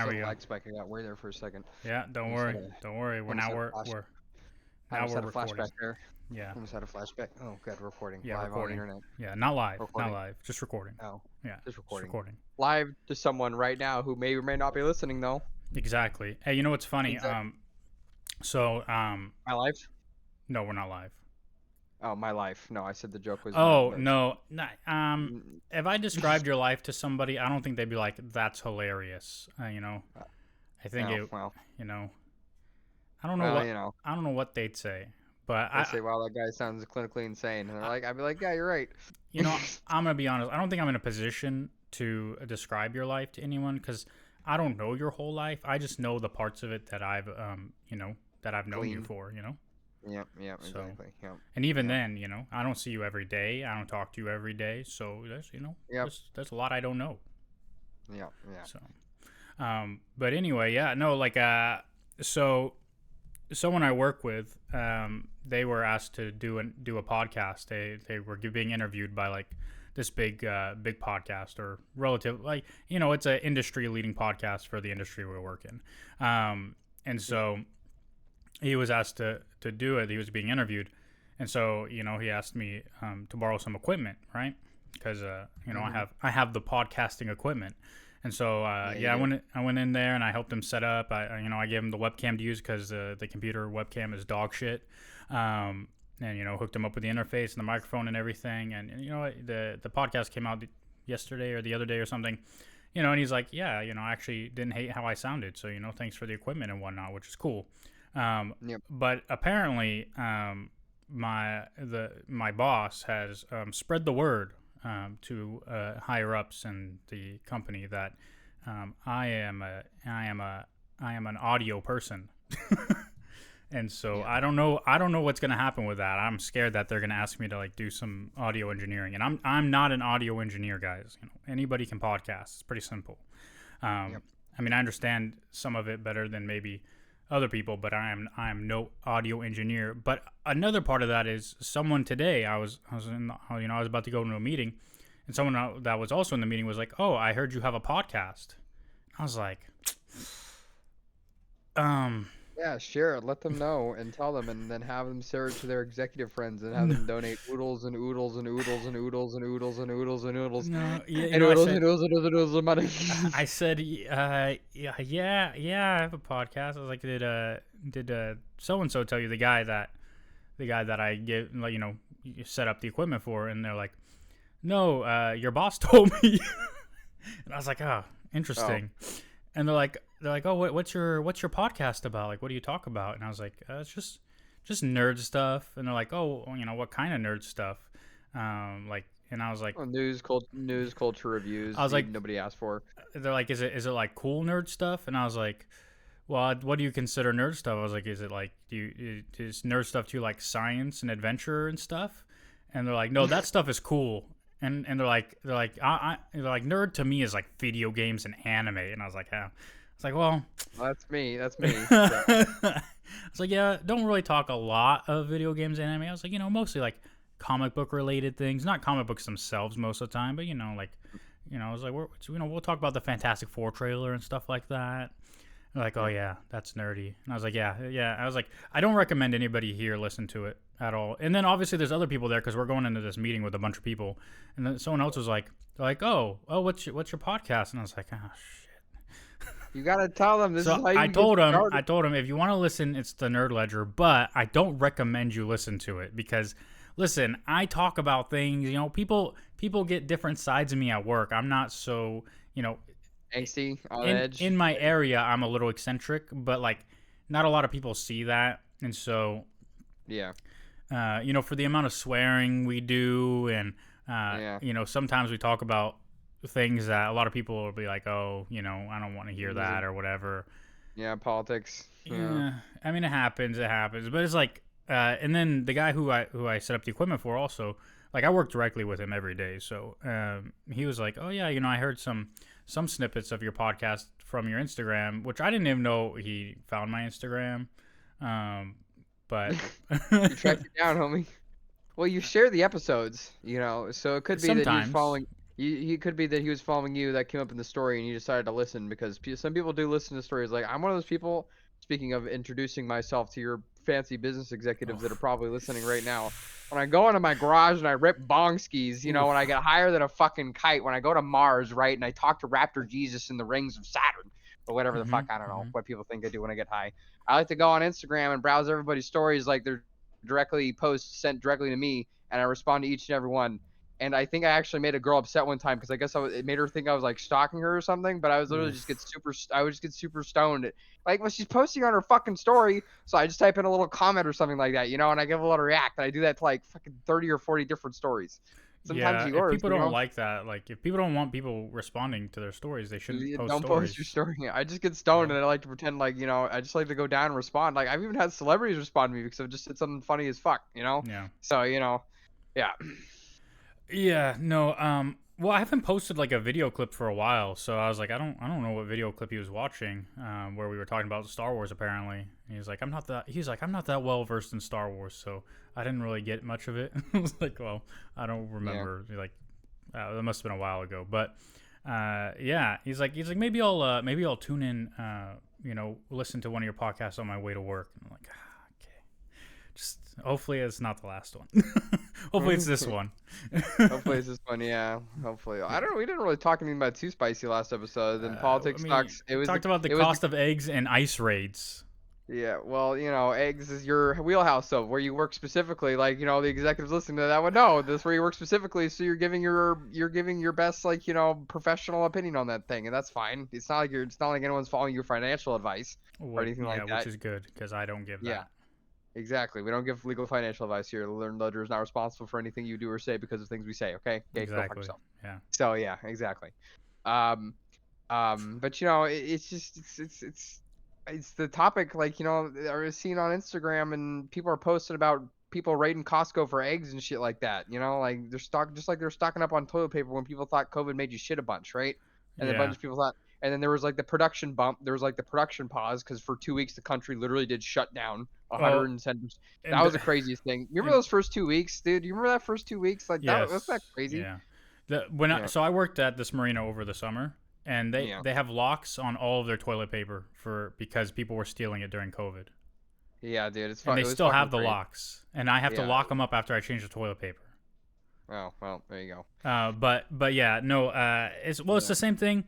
There we a go. lag spike. I got way there for a second. Yeah, don't worry. Don't worry. We're Almost now had a we're flash. we're I now almost we're had a recording. flashback there. Yeah. Almost had a flashback. Oh, good. Recording. Yeah, Live on the recording. internet. Yeah, not live. Not Recording. live. Just recording. Oh, Yeah. just Just recording. recording. Live to someone right now who may or may not be listening, though. Exactly. Hey, you know what's funny? Exactly. So My life? no, we're not live. Oh, my life. No, I said the joke was Oh, not. no. Mm, If I described your life to somebody, I don't think they'd be like, "That's hilarious." I think oh, well. you know, I don't know Well, what I don't know what they'd say, but they say, wow, that guy sounds clinically insane. And I'd be like, yeah, you're right. I'm gonna be honest. I don't think I'm in a position to describe your life to anyone because I don't know your whole life. I just know the parts of it that I've that I've known you Clean. for. Yep, So, exactly. Yep. and even then, I don't see you every day. I don't talk to you every day. So that's Yep. that's a lot I don't know. Yeah. So, but anyway, yeah, no, like, so someone I work with, they were asked to do a podcast. They were being interviewed by like this big podcast or relative, like, it's an industry leading podcast for the industry we work in. And so he was asked to do it. He was being interviewed. And so, he asked me to borrow some equipment, right? Because, I have the podcasting equipment. And so, I went in there and I helped him set up. I gave him the webcam to use because the computer webcam is dog shit. And hooked him up with the interface and the microphone and everything. And the podcast came out yesterday or the other day or something. And he's like, yeah, I actually didn't hate how I sounded. So thanks for the equipment and whatnot, which is cool. Yep. But apparently, my boss has spread the word to higher ups in the company that I am an audio person. And so Yeah. I don't know what's going to happen with that. I'm scared that they're going to ask me to like do some audio engineering, and I'm not an audio engineer, guys. Anybody can podcast. It's pretty simple. Yep. I mean, I understand some of it better than maybe other people, but I am no audio engineer. But another part of that is someone today, I was about to go into a meeting, and someone that was also in the meeting was like, "Oh, I heard you have a podcast." I was like, Yeah, share it. Let them know and tell them, and then have them share it to their executive friends and have them donate oodles and oodles and oodles and oodles and oodles and oodles and oodles no, yeah, and oodles and oodles and oodles of money. I said, yeah, I have a podcast. I was like, did so and so tell you the guy that I give, like, set up the equipment for? And they're like, no, your boss told me. And I was like, oh, interesting. And they're like, oh, what's your podcast about? Like, what do you talk about? And I was like, it's just nerd stuff. And they're like, oh, what kind of nerd stuff? And I was like, news, culture reviews. I was like, nobody asked for. They're like, is it like cool nerd stuff? And I was like, well, what do you consider nerd stuff? I was like, is it like, is nerd stuff to you like science and adventure and stuff? And they're like, no, that stuff is cool. And they're like, nerd to me is like video games and anime. And I was like, yeah. It's like, well, that's me. I was like, yeah, don't really talk a lot of video games and anime. I was like, mostly like comic book related things, not comic books themselves most of the time, but I was like, we'll talk about the Fantastic Four trailer and stuff like that. They're like, oh yeah, that's nerdy. And I was like, yeah. I was like, I don't recommend anybody here listen to it at all. And then obviously there's other people there because we're going into this meeting with a bunch of people, and then someone else was like, oh, what's your podcast? And I was like, oh shit. You gotta tell them this is how you I told him, if you want to listen, it's the Nerd Ledger, but I don't recommend you listen to it because, listen, I talk about things. People get different sides of me at work. I'm not so angsty, on edge. In my area, I'm a little eccentric, but like not a lot of people see that, and so yeah. For the amount of swearing we do, and sometimes we talk about things that a lot of people will be like, oh, I don't want to hear that or whatever. Yeah, politics. Yeah, I mean, it happens, but it's like, and then the guy who I set up the equipment for also, like, I work directly with him every day, so he was like, oh yeah, I heard some snippets of your podcast from your Instagram, which I didn't even know he found my Instagram, but you tracked it down, homie. Well, you share the episodes, so it could be sometimes. that you're following. He could be that he was following you that came up in the story and you decided to listen because some people do listen to stories. Like I'm one of those people. Speaking of introducing myself to your fancy business executives that are Oof. probably listening right now, when I go into my garage and I rip bong skis, Oof. when I get higher than a fucking kite, when I go to Mars, right, and I talk to Raptor Jesus in the rings of Saturn or whatever the fuck, I don't know what people think I do when I get high. I like to go on Instagram and browse everybody's stories like they're directly posts sent directly to me, and I respond to each and every one. And I think I actually made a girl upset one time because I guess it made her think I was like stalking her or something. But I was literally just Oof. I would just get super stoned. Like when she's posting on her fucking story, so I just type in a little comment or something like that, and I give a little react. And I do that to like fucking 30 or 40 different stories. Sometimes Yeah, if yours, people don't like that, like if people don't want people responding to their stories, they shouldn't post don't post your stories. story. I just get You stoned know? and I like to pretend like, I just like to go down and respond. Like I've even had celebrities respond to me because I've just said something funny as fuck. Yeah. So, yeah. Yeah, no, well, I haven't posted like a video clip for a while, so I was like, I don't know what video clip he was watching, where we were talking about Star Wars apparently. He's like, I'm not that well versed in Star Wars, so I didn't really get much of it. I was like, well, I don't Yeah. remember, like, that must have been a while ago, but, yeah, he's like, maybe I'll tune in, listen to one of your podcasts on my way to work. And I'm like, okay, just hopefully it's not the last one. Hopefully it's this one. Hopefully it's this one, yeah. Hopefully. I don't know. We didn't really talk anything about Too Spicy last episode. And I politics mean, sucks. we talked about the It was the cost of eggs and ice raids. yeah. Well, eggs is your wheelhouse of where you work specifically. Like, the executives listening to that would know this is where you work specifically. So you're giving your best professional opinion on that thing, and that's fine. It's not like anyone's following your financial advice or anything Yeah, like which that. is good because I don't give Yeah. that. Exactly. We don't give legal financial advice here. The learned ledger is not responsible for anything you do or say because of things we say. Okay. Okay. Go fuck Exactly. yourself. Yeah. So yeah, exactly. Um, but it's just it's the topic like I was seeing on Instagram and people are posting about people raiding Costco for eggs and shit like that. Like they're stocking up on toilet paper when people thought COVID made you shit a bunch, right? And a bunch Yeah. of people thought, and then there was like the production bump. There was like the production pause because for 2 weeks the country literally did shut down Oh, 110. That and was the craziest thing. You remember and those first 2 weeks, dude? You remember that first 2 weeks? Like that's that yes, crazy. yeah. Yeah, So I worked at this marina over the summer, and they yeah, they have locks on all of their toilet paper because people were stealing it during COVID, yeah, dude. and they It was still fucking have the crazy. locks, and I have to Yeah. lock them up after I change the toilet paper. Oh well, there you go. But yeah, no. It's Yeah, the same thing.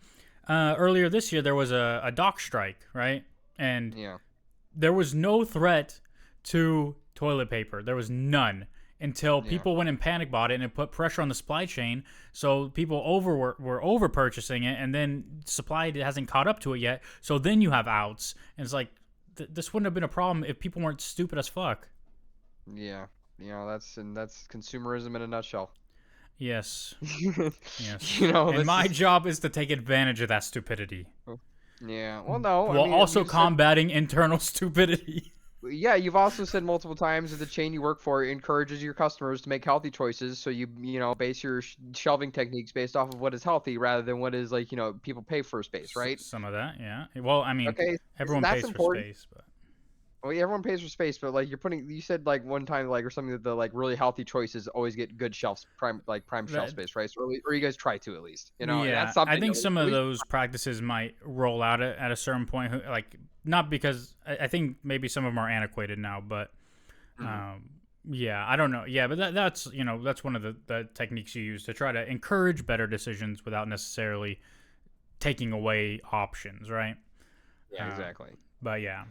Earlier this year there was a dock strike, right? And yeah, there was no threat to toilet paper. There was none until yeah. people went and panic bought it, and it put pressure on the supply chain. So people were over purchasing it, and then supply hasn't caught up to it yet. So then you have outs, and it's like this wouldn't have been a problem if people weren't stupid as fuck. Yeah, that's consumerism in a nutshell. Yes, yes. And That's my just job is to take advantage of that stupidity, yeah. Well, no, I while mean, also you've said combating internal stupidity. yeah. You've also said multiple times that the chain you work for encourages your customers to make healthy choices. So base your shelving techniques based off of what is healthy rather than what is like people pay for a space, right? Some of that, yeah. Well, I mean, Okay, everyone that's pays for important. space, but Well, yeah, everyone pays for space, but like you said like one time like or something that the like really healthy choices always get good shelves prime shelf that, space, right? So, or you guys try to at least, and that's yeah, I something think some at of least. those practices might roll out at a certain point. Like, not because I think maybe some of them are antiquated now, but Mhm. um, yeah, I don't know. Yeah, but that's one of the techniques you use to try to encourage better decisions without necessarily taking away options, right? Yeah, Um, exactly. but yeah,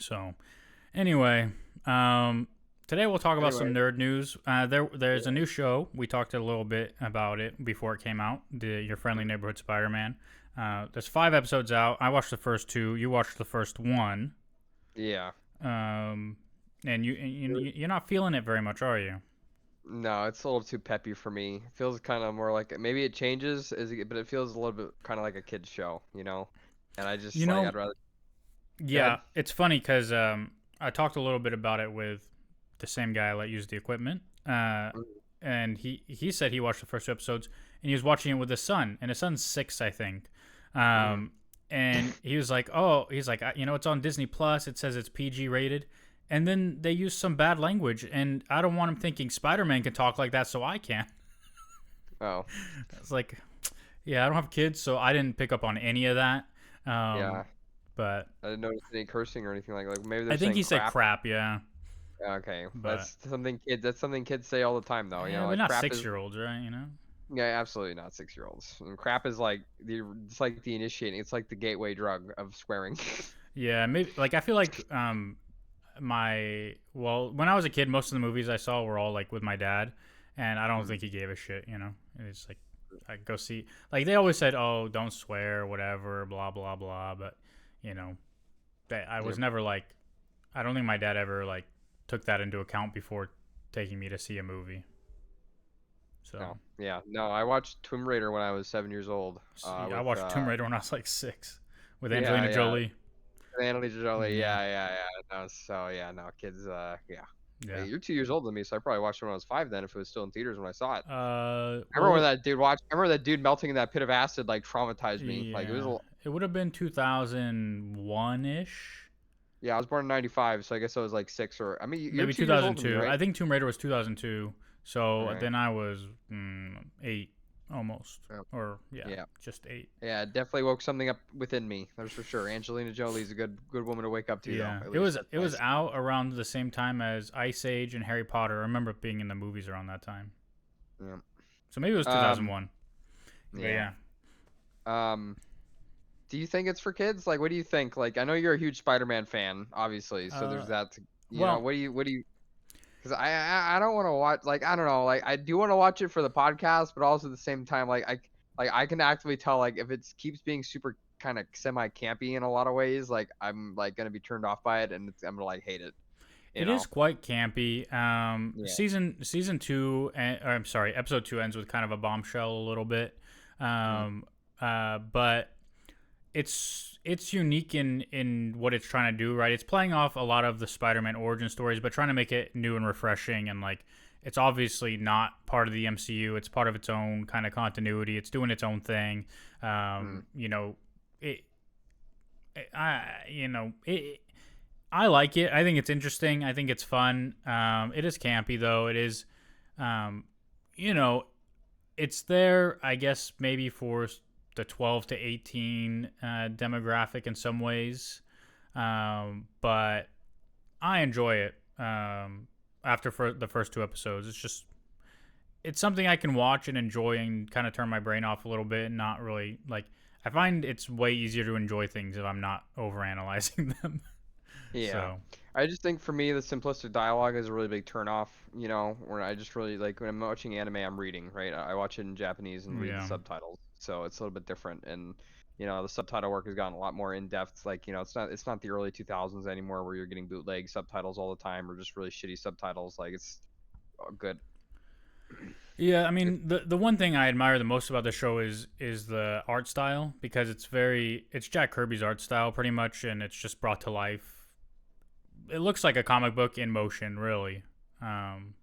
so anyway, today we'll talk about Anyway, some nerd news. There's a new show. We talked a little bit about it before it came out. Your Friendly Neighborhood Spider-Man. There's 5 episodes out. I watched the first two. You watched the first one. yeah. Um, and you're not feeling it very much, are you? No, it's a little too peppy for me. It feels kind of more like maybe it changes but it feels a little bit kind of like a kid's show. And I just You like know, I'd rather go ahead. yeah, it's funny because I talked a little bit about it with the same guy I let use the equipment. And he said he watched the first 2 episodes and he was watching it with his son, and his son's 6, I think. Mm-hmm. And he was like, "Oh, he's like, it's on Disney Plus. It says it's PG rated." And then they use some bad language, and I don't want him thinking Spider-Man can talk like that, so I can. Oh, It's like, yeah, I don't have kids, so I didn't pick up on any of that. yeah. But I didn't notice any cursing or anything like maybe they're I think saying he said crap. crap, yeah. Okay, But that's something kids. That's something kids say all the time, though. You yeah, know, but like not crap is. 6-year-olds, right? You know. Yeah, absolutely not 6-year-olds. And crap is like it's like the initiating. It's like the gateway drug of swearing. Yeah, maybe like I feel like when I was a kid, most of the movies I saw were all like with my dad, and I don't Mm, think he gave a shit. You know, it's like I go see like they always said, oh, don't swear, whatever, blah blah blah. But you know, that I was yep. never like I don't think my dad ever like took that into account before taking me to see a movie. So No. Yeah. No. I watched Tomb Raider when I was 7 years old. see, I With watched Tomb Raider when I was like 6 with yeah, Angelina yeah. Jolie. Angelina Jolie. Yeah, Yeah, yeah, yeah. No. So yeah, no kids. Yeah. Hey, yeah. you're 2 years older than me, so I probably watched it when I was 5. Then, if it was still in theaters when I saw it. I remember when Well, that dude watched. I remember that dude melting in that pit of acid like traumatized me. Like it was. yeah, it would have been 2001 ish. Yeah, I was born in '95, so I guess I was like 6 or. I mean, you're Maybe 2 years older than me, 2002. right? I think Tomb Raider was 2002. So Okay. then I was 8 almost. Yeah. Or, yeah, Yeah. just 8. Yeah, it definitely woke something up within me. That's for sure. Angelina Jolie's a good woman to wake up to, though. Yeah. At It least was that's it was nice. out around the same time as Ice Age and Harry Potter. I remember it being in the movies around that time. Yeah. So maybe it was Um. 2001. But Yeah. yeah. Um. Do you think it's for kids? Like, what do you think? Like, I know you're a huge Spider-Man fan, obviously. So Uh there's that. well, What do you? Because I don't want to watch. Like, I don't know. Like, I do want to watch it for the podcast, but also at the same time, I can actively tell like if it keeps being super kind of semi campy in a lot of ways, like I'm like gonna be turned off by it, and I'm gonna like hate it. You it is know? quite campy. Yeah. Season 2 or I'm sorry, episode 2 ends with kind of a bombshell a little bit. Mm, But it's unique in what it's trying to do, right? It's playing off a lot of the Spider-Man origin stories, but trying to make it new and refreshing. And like, it's obviously not part of the MCU. It's part of its own kind of continuity. It's doing its own thing. mm, You know, it, I, you know, it. I like it. I think it's interesting. I think it's fun. It is campy though. It is, um, you know, it's there, I guess, maybe for the 12 to 18 demographic in some ways. But I enjoy it after the first 2 episodes. It's something I can watch and enjoy and kind of turn my brain off a little bit and not really like. I find it's way easier to enjoy things if I'm not overanalyzing them. yeah. So, I just think for me the simplistic dialogue is a really big turnoff. You know, where I just really like when I'm watching anime, I'm reading, right? I watch it in Japanese and read the yeah. subtitles, so it's a little bit different. And you know, the subtitle work has gotten a lot more in depth. Like you know, it's not the early 2000s anymore where you're getting bootleg subtitles all the time or just really shitty subtitles. Like it's good. Yeah, I It, mean the one thing I admire the most about the show is the art style because it's Jack Kirby's art style pretty much and it's just brought to life. It looks like a comic book in motion, really. Um,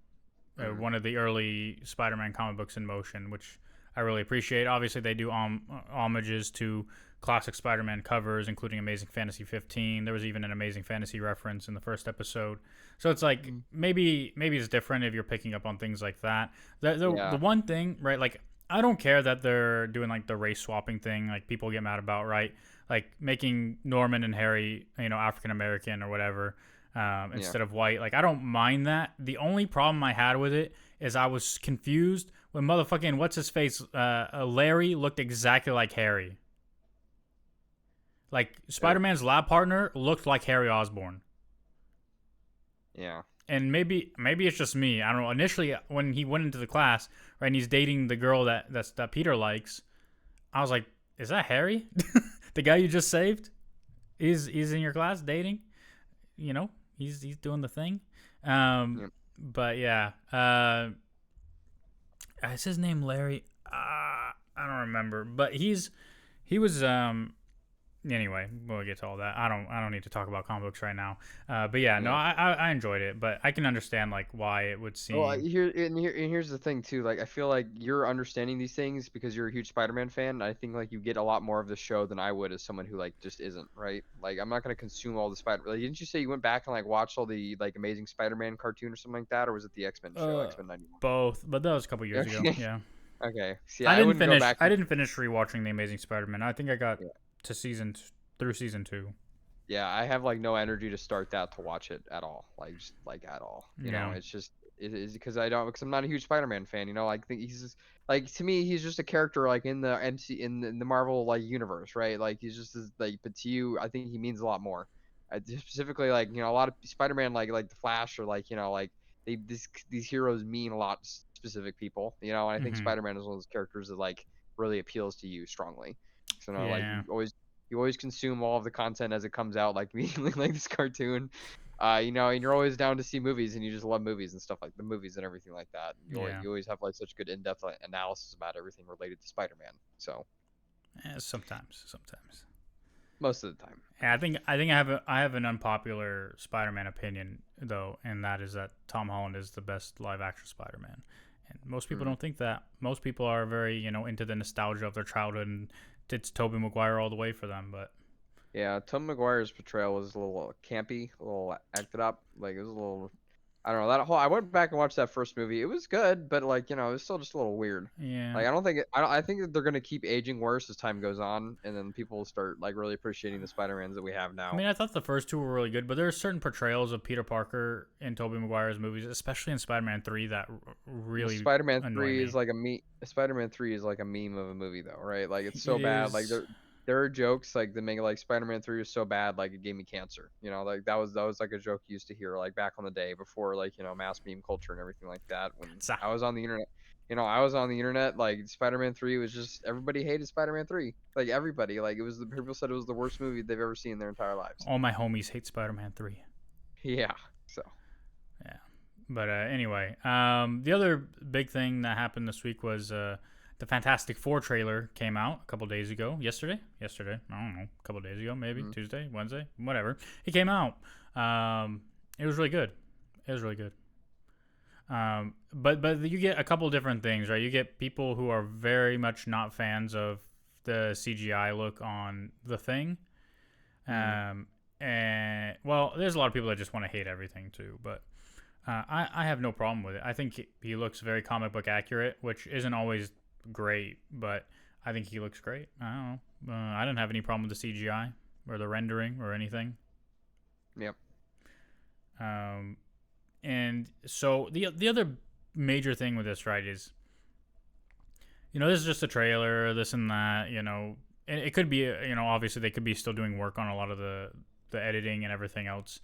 mm, One of the early Spider-Man comic books in motion, which I really appreciate. Obviously, they do homages to classic Spider-Man covers, including Amazing Fantasy 15. There was even an Amazing Fantasy reference in the first episode. So it's like mm, maybe it's different if you're picking up on things like that. The yeah, one thing, right? Like I don't care that they're doing like the race swapping thing, like people get mad about, right? Like making Norman and Harry, African American or whatever, yeah. instead of white. Like I don't mind that. The only problem I had with it is I was confused when motherfucking what's his face, Larry looked exactly like Harry. Like uh, Spider Man's lab partner looked like Harry Osborn. yeah. And maybe it's just me. I don't know. Initially, when he went into the class, right, and he's dating the girl that Peter likes, I was like, "Is that Harry, the guy you just saved? He's in your class dating? He's doing the thing." Yep. But yeah, is his name Larry? I don't remember. But he was anyway, we'll get to all that. I don't need to talk about comic books right now. But yeah, no, Yeah. I enjoyed it, but I can understand like why it would Well, seem. here's the thing too. Like, I feel like you're understanding these things because you're a huge Spider-Man fan. And I think like you get a lot more of the show than I would as someone who like just isn't, right? Like, I'm not gonna consume all the Spider. Like, didn't you say you went back and like watched all the like Amazing Spider-Man cartoon or something like that, or was it the X-Men show, Uh, X-Men '91? Both, but that was a couple years ago. Okay. Yeah. Okay. See, I I didn't wouldn't go finish. back. I didn't finish rewatching The Amazing Spider-Man. I think I got Yeah. to through season 2. Yeah, I have like no energy to start that to watch it at all. Like just like at all. You know, Yeah. it's just it is because I'm not a huge Spider-Man fan. You know, I think he's just, like to me he's just a character like in the MC in the Marvel like universe, right? Like he's just like, but to you, I think he means a lot more. Specifically, like a lot of Spider-Man like the Flash or like like these heroes mean a lot to specific people. You know, and I think Mhm. Spider-Man is one of those characters that like really appeals to you strongly. So like Yeah. you always consume all of the content as it comes out, like immediately, like this cartoon. And you're always down to see movies, and you just love movies and stuff like the movies and everything like that. Yeah. You always have like such good in-depth analysis about everything related to Spider-Man. So Sometimes. most of the time, Yeah, I have an unpopular Spider-Man opinion though, and that is that Tom Holland is the best live action Spider-Man. And most people mm. don't think that. Most people are very, into the nostalgia of their childhood, and it's Tobey Maguire all the way for them, but Yeah, Tom Maguire's portrayal was a little campy, a little acted up. Like it was a little, I don't know. That whole I went back and watched that first movie. It was good, but like it was still just a little weird. yeah. Like I don't think it, I don't, I think that they're gonna keep aging worse as time goes on, and then people will start like really appreciating the Spider-Mans that we have I now. mean, I thought the first two were really good, but there are certain portrayals of Peter Parker in Tobey Maguire's movies, especially in Spider-Man 3, that Well, really Spider-Man annoy 3 is me. like a me. Spider-Man 3 is like a meme of a movie though, right? Like it's It so bad. Like is. there are jokes like that make it like Spider-Man 3 is so bad like it gave me cancer. Like that was like a joke you used to hear like back on the day before like mass meme culture and everything like that. When I was on the internet, I was on the internet like Spider-Man 3 was just everybody hated Spider-Man 3. Like everybody, like it was the people said it was the worst movie they've ever seen in their entire lives. All my homies hate Spider-Man 3. Yeah. So Yeah. But anyway, the other big thing that happened this week was the Fantastic Four trailer came out a couple days ago. Yesterday, I don't know, a couple days ago, maybe mm, Tuesday, Wednesday, whatever. It came out. It was really good. It was really good. But you get a couple different things, right? You get people who are very much not fans of the CGI look on the Thing. mm, And well, there's a lot of people that just want to hate everything too, but I have no problem with it. I think he looks very comic book accurate, which isn't always great, but I think he looks great. I don't know. I didn't have any problem with the CGI or the rendering or anything. yep. And so the other major thing with this, right, is this is just a trailer, this and that, and it could be, obviously they could be still doing work on a lot of the editing and everything else.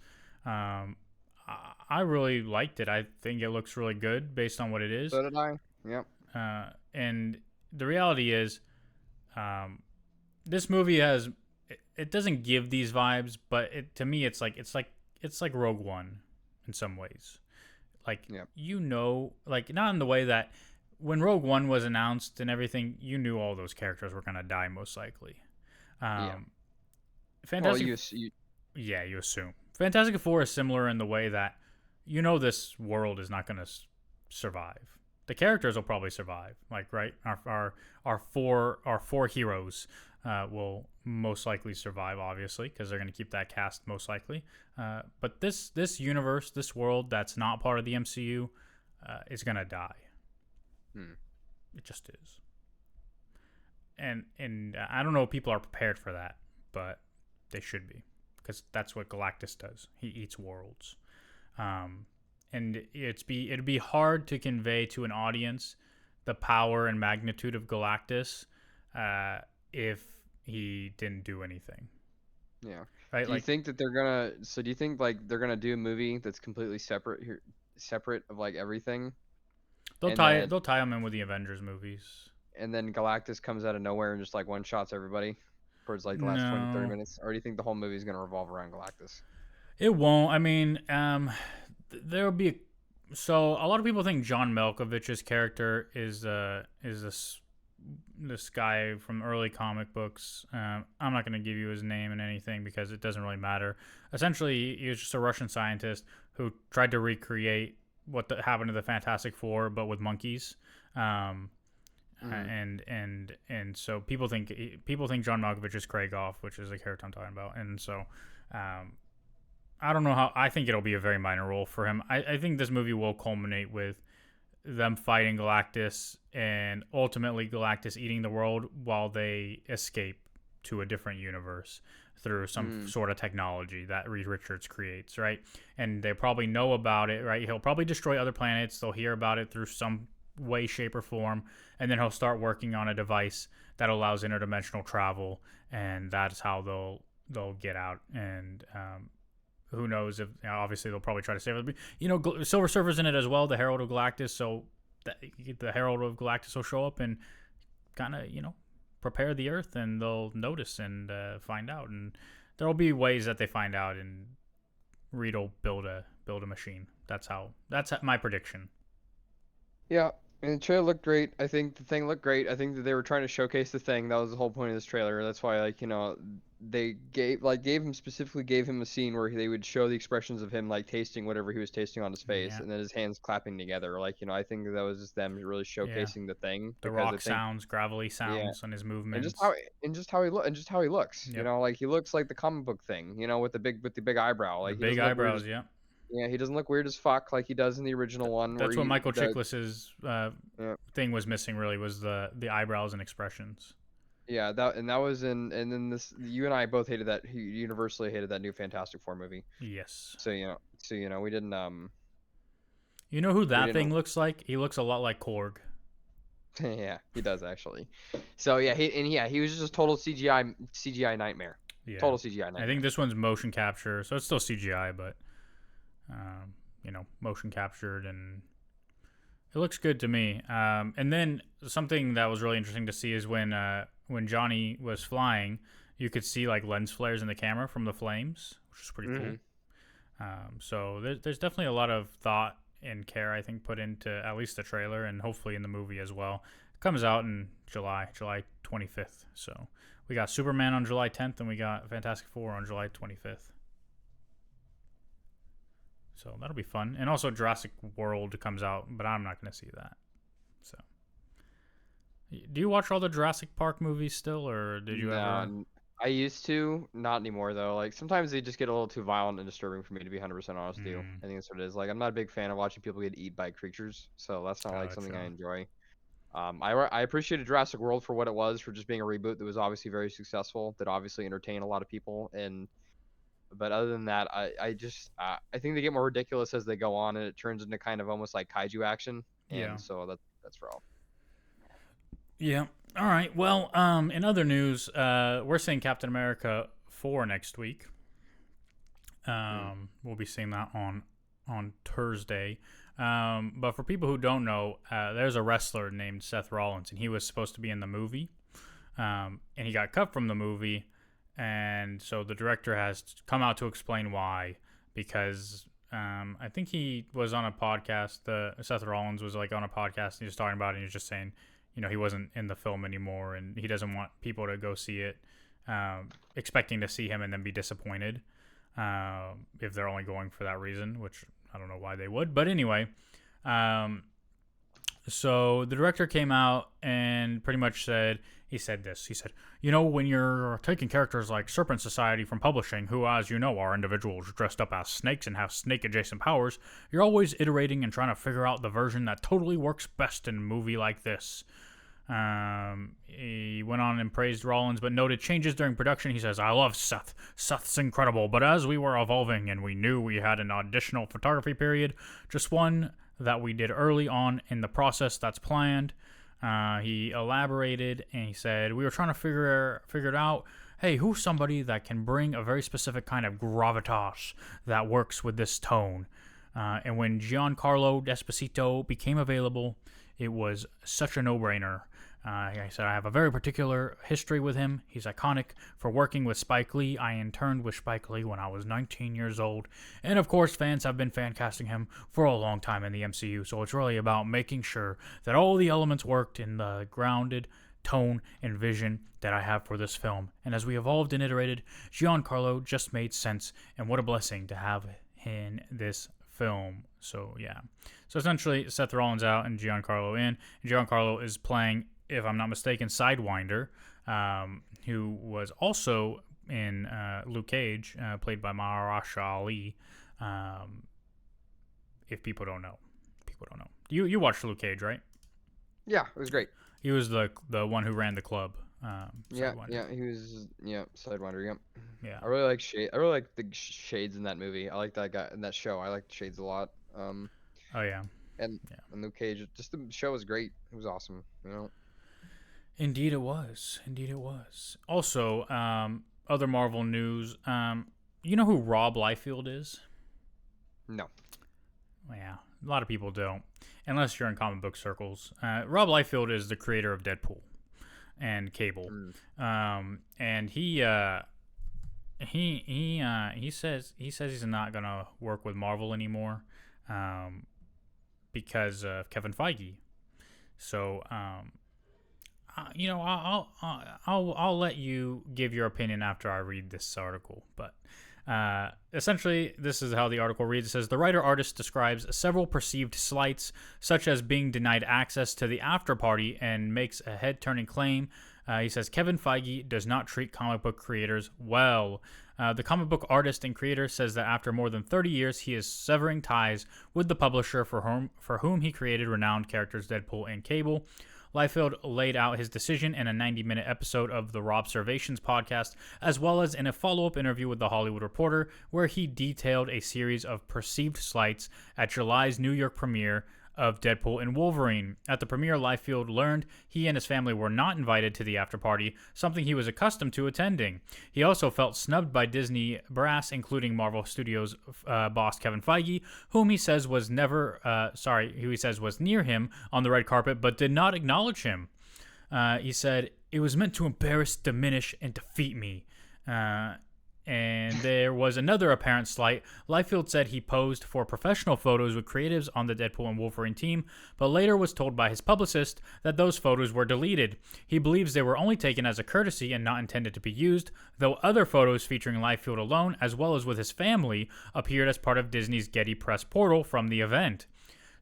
I really liked it. I think it looks really good based on what it is. So did I. Yep. And the reality is, this movie it doesn't give these vibes, but to me it's like Rogue One in some ways. Like Yep. like not in the way that when Rogue One was announced and everything, you knew all those characters were gonna die most likely. Yeah. Fantastic. Well, Yeah, you assume. Fantastic Four is similar in the way that this world is not going to survive. The characters will probably survive, like right. Our four heroes will most likely survive, obviously, because they're going to keep that cast most likely. But this universe, this world that's not part of the MCU, is going to die. It just is. And I don't know if people are prepared for that, but they should be, because that's what Galactus does. He eats worlds. And it'd be hard to convey to an audience the power and magnitude of Galactus if he didn't do anything. Yeah. Right? Do you think that do you think like they're gonna do a movie that's completely separate of like everything, they'll tie them in with the Avengers movies. and then Galactus comes out of nowhere and just like one shots everybody towards like the last 20, 30 No, minutes? Or do you think the whole movie is gonna revolve around Galactus? it won't. I mean, there'll be. So a lot of people think John Malkovich's character is this guy from early comic books. I'm not going to give you his name and anything because it doesn't really matter. Essentially, he was just a Russian scientist who tried to recreate what happened to the Fantastic Four, but with monkeys. And so people think John Malkovich is Kragoff, which is the character I'm talking about. And so I don't know how. I think it'll be a very minor role for him. I think this movie will culminate with them fighting Galactus and ultimately Galactus eating the world while they escape to a different universe through some sort of technology that Reed Richards creates, right? And they probably know about it, right? He'll probably destroy other planets. They'll hear about it through some way, shape, or form, and then he'll start working on a device that allows interdimensional travel, and that's how they'll get out. And who knows if obviously they'll probably try to save it. Silver Surfer's in it as well, the Herald of Galactus. So the Herald of Galactus will show up and kind of prepare the Earth, and they'll notice and find out. And there'll be ways that they find out, and Reed will build a machine. That's my prediction. Yeah. And the trailer looked great. I think the thing looked great. I think that they were trying to showcase the thing. That was the whole point of this trailer. That's why, they gave him a scene where they would show the expressions of him tasting whatever he was tasting on his face, and then his hands clapping together. I think that was just them really showcasing the thing. The rock sounds, gravelly sounds, and his movements, and just how he looks. Yep. He looks like the comic book thing. With the big eyebrow. The big eyebrows. Yeah. Yeah, he doesn't look weird as fuck like he does in the original one. That's what Michael Chiklis's thing was missing. Really, was the eyebrows and expressions. Yeah, that was and then you and I both hated that. He universally hated that new Fantastic Four movie. Yes. So we didn't. You know who that thing looks like? He looks a lot like Korg. Yeah, he does actually. So yeah, he was just a total CGI nightmare. Yeah. Total CGI nightmare. I think this one's motion capture, so it's still CGI, but motion captured, and it looks good to me. And then something that was really interesting to see is when Johnny was flying, you could see lens flares in the camera from the flames, which is pretty cool. So there's definitely a lot of thought and care, I think, put into at least the trailer, and hopefully in the movie as well. It comes out in July 25th. So we got Superman on July 10th, and we got Fantastic Four on July 25th. So that'll be fun. And also Jurassic World comes out, but I'm not going to see that. So, do you watch all the Jurassic Park movies still, or did you ever? I used to, not anymore though. Sometimes they just get a little too violent and disturbing for me, to be 100% honest with you. I think that's what it is. I'm not a big fan of watching people get eaten by creatures, so that's not something I enjoy. I appreciated Jurassic World for what it was, for just being a reboot that was obviously very successful, that obviously entertained a lot of people, but other than that, I think they get more ridiculous as they go on, and it turns into kind of almost like kaiju action. And so that's for all. Yeah. All right. Well, in other news, we're seeing Captain America 4 next week. We'll be seeing that on Thursday. But for people who don't know, there's a wrestler named Seth Rollins, and he was supposed to be in the movie, and he got cut from the movie. And so the director has come out to explain why, because I think he was on a podcast. Seth Rollins was on a podcast, and he was talking about it, and he was just saying, he wasn't in the film anymore, and he doesn't want people to go see it expecting to see him and then be disappointed if they're only going for that reason, which I don't know why they would. But anyway, so the director came out and pretty much said, he said, when you're taking characters like Serpent Society from publishing, who, as you know, are individuals dressed up as snakes and have snake-adjacent powers, you're always iterating and trying to figure out the version that totally works best in a movie like this. He went on and praised Rollins, but noted changes during production. He says, I love Seth. Seth's incredible, but as we were evolving and we knew we had an additional photography period, just one that we did early on in the process that's planned. He elaborated, and he said, we were trying to figure it out. Hey, who's somebody that can bring a very specific kind of gravitas that works with this tone? And when Giancarlo Esposito became available, it was such a no-brainer. I said, I have a very particular history with him. He's iconic for working with Spike Lee. I interned with Spike Lee when I was 19 years old. And of course, fans have been fan casting him for a long time in the MCU. So it's really about making sure that all the elements worked in the grounded tone and vision that I have for this film. And as we evolved and iterated, Giancarlo just made sense. And what a blessing to have in this film. So yeah. So essentially, Seth Rollins out and Giancarlo in. And Giancarlo is playing, if I'm not mistaken, Sidewinder, who was also in Luke Cage, played by Mahershala Ali. If people don't know. You watched Luke Cage, right? Yeah, it was great. He was the one who ran the club. Yeah, he was Sidewinder. Yep. Yeah. I really like Shade. I really like the Shades in that movie. I like that guy in that show. I like Shades a lot. Oh yeah. And Yeah. Luke Cage. Just the show was great. It was awesome. You know. Indeed, it was. Indeed, it was. Also, other Marvel news. You know who Rob Liefeld is? No. Yeah, a lot of people don't, unless you're in comic book circles. Rob Liefeld is the creator of Deadpool and Cable, and he says he's not gonna work with Marvel anymore, because of Kevin Feige. So, I'll let you give your opinion after I read this article, but. Essentially, this is how the article reads. It says, the writer-artist describes several perceived slights, such as being denied access to the after party, and makes a head-turning claim. He says, Kevin Feige does not treat comic book creators well. The comic book artist and creator says that after more than 30 years, he is severing ties with the publisher for whom he created renowned characters Deadpool and Cable. Liefeld laid out his decision in a 90-minute episode of the Robservations podcast, as well as in a follow-up interview with The Hollywood Reporter, where he detailed a series of perceived slights at July's New York premiere of Deadpool and Wolverine. At the premiere, Liefeld learned he and his family were not invited to the after-party, something he was accustomed to attending. He also felt snubbed by Disney brass, including Marvel Studios boss Kevin Feige, whom he says was was near him on the red carpet, but did not acknowledge him. He said, "It was meant to embarrass, diminish, and defeat me." And there was another apparent slight. Liefeld said he posed for professional photos with creatives on the Deadpool and Wolverine team, but later was told by his publicist that those photos were deleted. He believes they were only taken as a courtesy and not intended to be used, though other photos featuring Liefeld alone, as well as with his family, appeared as part of Disney's Getty Press portal from the event.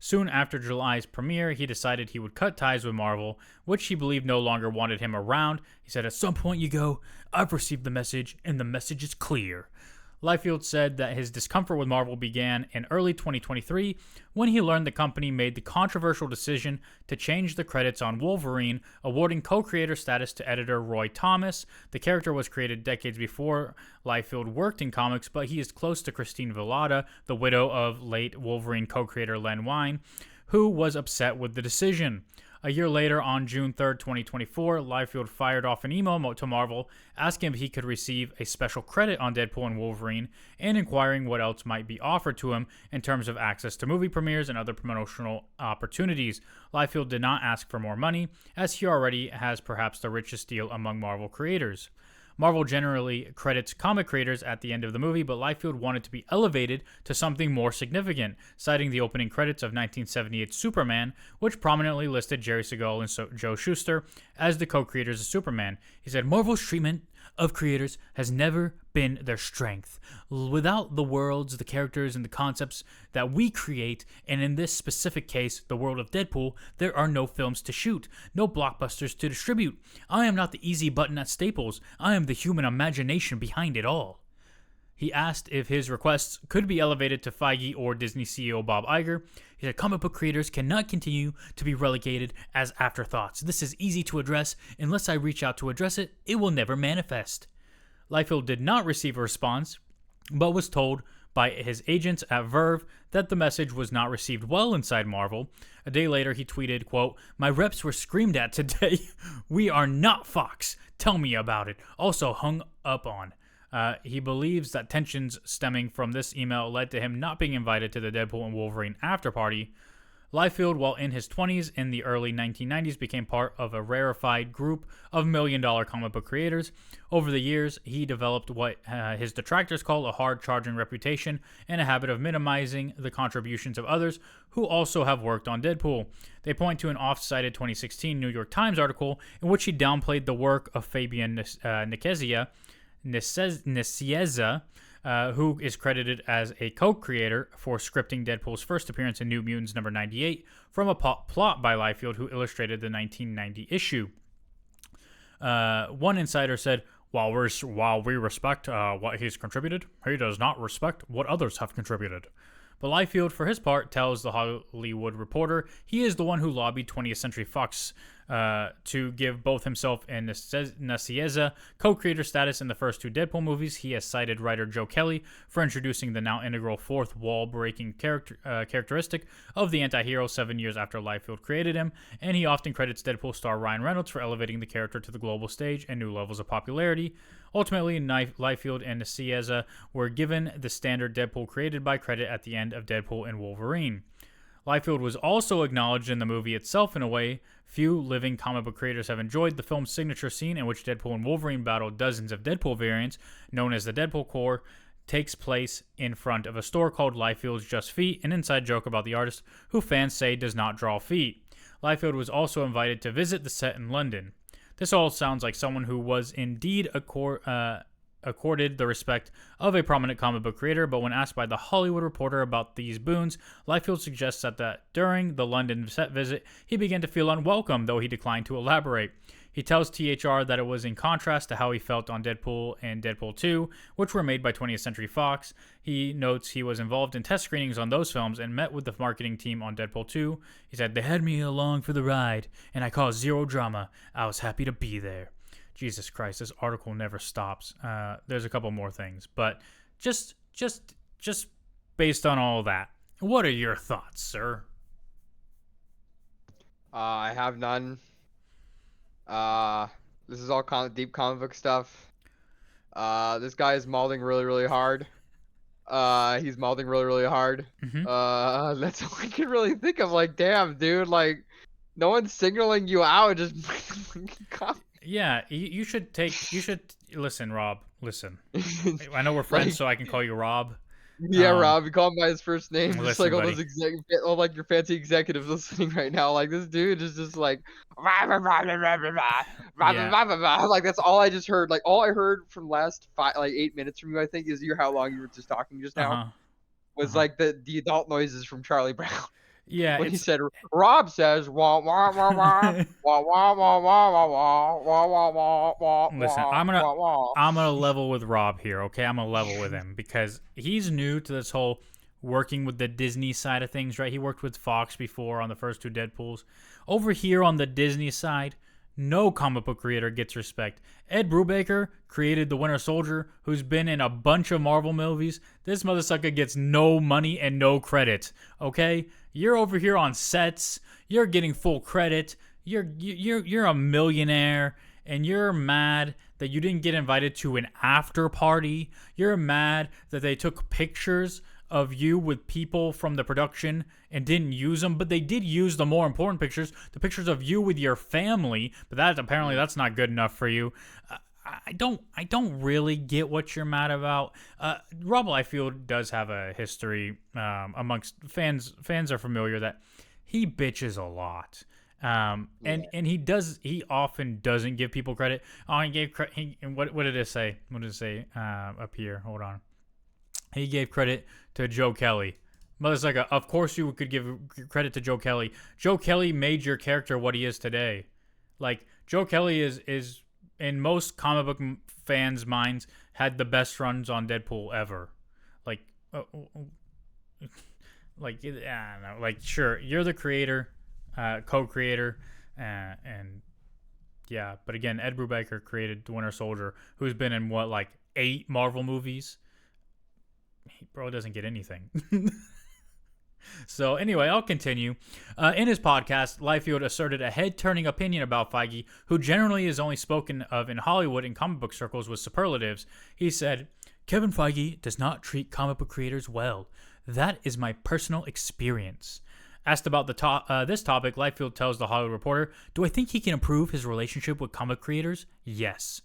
Soon after July's premiere, he decided he would cut ties with Marvel, which he believed no longer wanted him around. He said, "At some point you go, I've received the message, and the message is clear." Liefeld said that his discomfort with Marvel began in early 2023 when he learned the company made the controversial decision to change the credits on Wolverine, awarding co-creator status to editor Roy Thomas. The character was created decades before Liefeld worked in comics, but he is close to Christine Villada, the widow of late Wolverine co-creator Len Wein, who was upset with the decision. A year later, on June 3rd, 2024, Liefeld fired off an email to Marvel asking if he could receive a special credit on Deadpool and Wolverine and inquiring what else might be offered to him in terms of access to movie premieres and other promotional opportunities. Liefeld did not ask for more money, as he already has perhaps the richest deal among Marvel creators. Marvel generally credits comic creators at the end of the movie, but Liefeld wanted to be elevated to something more significant, citing the opening credits of 1978's Superman, which prominently listed Jerry Siegel and Joe Shuster as the co-creators of Superman. He said, "Marvel's treatment of creators has never been their strength. Without the worlds, the characters, and the concepts that we create, and in this specific case, the world of Deadpool, there are no films to shoot, no blockbusters to distribute. I am not the easy button at Staples. I am the human imagination behind it all." He asked if his requests could be elevated to Feige or Disney CEO Bob Iger. He said, "Comic book creators cannot continue to be relegated as afterthoughts. This is easy to address. Unless I reach out to address it, it will never manifest." Liefeld did not receive a response, but was told by his agents at Verve that the message was not received well inside Marvel. A day later, he tweeted, quote, "My reps were screamed at today. We are not Fox. Tell me about it. Also hung up on." He believes that tensions stemming from this email led to him not being invited to the Deadpool and Wolverine afterparty. Liefeld, while in his 20s in the early 1990s, became part of a rarefied group of million-dollar comic book creators. Over the years, he developed what his detractors call a hard-charging reputation and a habit of minimizing the contributions of others who also have worked on Deadpool. They point to an oft-cited 2016 New York Times article in which he downplayed the work of Fabian Nicieza, who is credited as a co-creator for scripting Deadpool's first appearance in New Mutants number 98 from a plot by Liefeld, who illustrated the 1990 issue. One insider said, while we respect what he's contributed, he does not respect what others have contributed. But Liefeld, for his part, tells the Hollywood Reporter he is the one who lobbied 20th Century Fox to give both himself and Nicieza co-creator status in the first two Deadpool movies. He has cited writer Joe Kelly for introducing the now integral fourth wall-breaking characteristic of the anti-hero 7 years after Liefeld created him, and he often credits Deadpool star Ryan Reynolds for elevating the character to the global stage and new levels of popularity. Ultimately, Liefeld and Nicieza were given the standard Deadpool created by credit at the end of Deadpool and Wolverine. Liefeld was also acknowledged in the movie itself in a way few living comic book creators have enjoyed. The film's signature scene, in which Deadpool and Wolverine battle dozens of Deadpool variants, known as the Deadpool Corps, takes place in front of a store called Liefeld's Just Feet, an inside joke about the artist, who fans say does not draw feet. Liefeld was also invited to visit the set in London. This all sounds like someone who was indeed accorded the respect of a prominent comic book creator, but when asked by the Hollywood Reporter about these boons, Liefeld suggests that during the London set visit, he began to feel unwelcome, though he declined to elaborate. He tells THR that it was in contrast to how he felt on Deadpool and Deadpool 2, which were made by 20th Century Fox. He notes he was involved in test screenings on those films and met with the marketing team on Deadpool 2. He said, "They had me along for the ride, and I caused zero drama. I was happy to be there." Jesus Christ, this article never stops. There's a couple more things, but just based on all that, what are your thoughts, sir? I have none. This is all deep comic book stuff. This guy is mauling really, really hard. He's mauling really, really hard. Mm-hmm. That's all I can really think of. Like, damn, dude, like, no one's signaling you out. Just Yeah, you should listen, Rob. Listen, I know we're friends, like, so I can call you Rob. yeah, Rob, you call him by his first name. Just listen, like all buddy. those all like your fancy executives listening right now. Like, this dude is just like, like, that's all I just heard. Like, all I heard from last 8 minutes from you, I think, is how long you were just talking just now. Was like the adult noises from Charlie Brown. Yeah, when he said, Rob says, wah wah wah wah wah wah wah wah wah wah wah wah wah. Listen, I'm gonna level with Rob here, okay? I'm gonna level with him because he's new to this whole working with the Disney side of things, right? He worked with Fox before on the first two Deadpools. Over here on the Disney side, no comic book creator gets respect. Ed Brubaker created the Winter Soldier, who's been in a bunch of Marvel movies. This motherfucker gets no money and no credit, okay? You're over here on sets. You're getting full credit. You're a millionaire, and you're mad that you didn't get invited to an after party. You're mad that they took pictures of you with people from the production and didn't use them, but they did use the more important pictures, the pictures of you with your family. But that's not good enough for you. I don't really get what you're mad about. Rob Liefeld does have a history amongst fans. Fans are familiar that he bitches a lot. And he often doesn't give people credit. Oh, he gave credit. What did it say? What did it say up here? Hold on. He gave credit to Joe Kelly. Motherfucker, of course you could give credit to Joe Kelly. Joe Kelly made your character what he is today. Like, Joe Kelly is in most comic book fans' minds, had the best runs on Deadpool ever. Like, I don't know. Like, sure, you're the creator, co-creator, and yeah. But again, Ed Brubaker created the Winter Soldier, who's been in 8 Marvel movies. He probably doesn't get anything. So anyway, I'll continue. In his podcast, Liefeld asserted a head-turning opinion about Feige, who generally is only spoken of in Hollywood and comic book circles with superlatives. He said, "Kevin Feige does not treat comic book creators well. That is my personal experience." Asked about this topic, Liefeld tells The Hollywood Reporter, "Do I think he can improve his relationship with comic creators? Yes."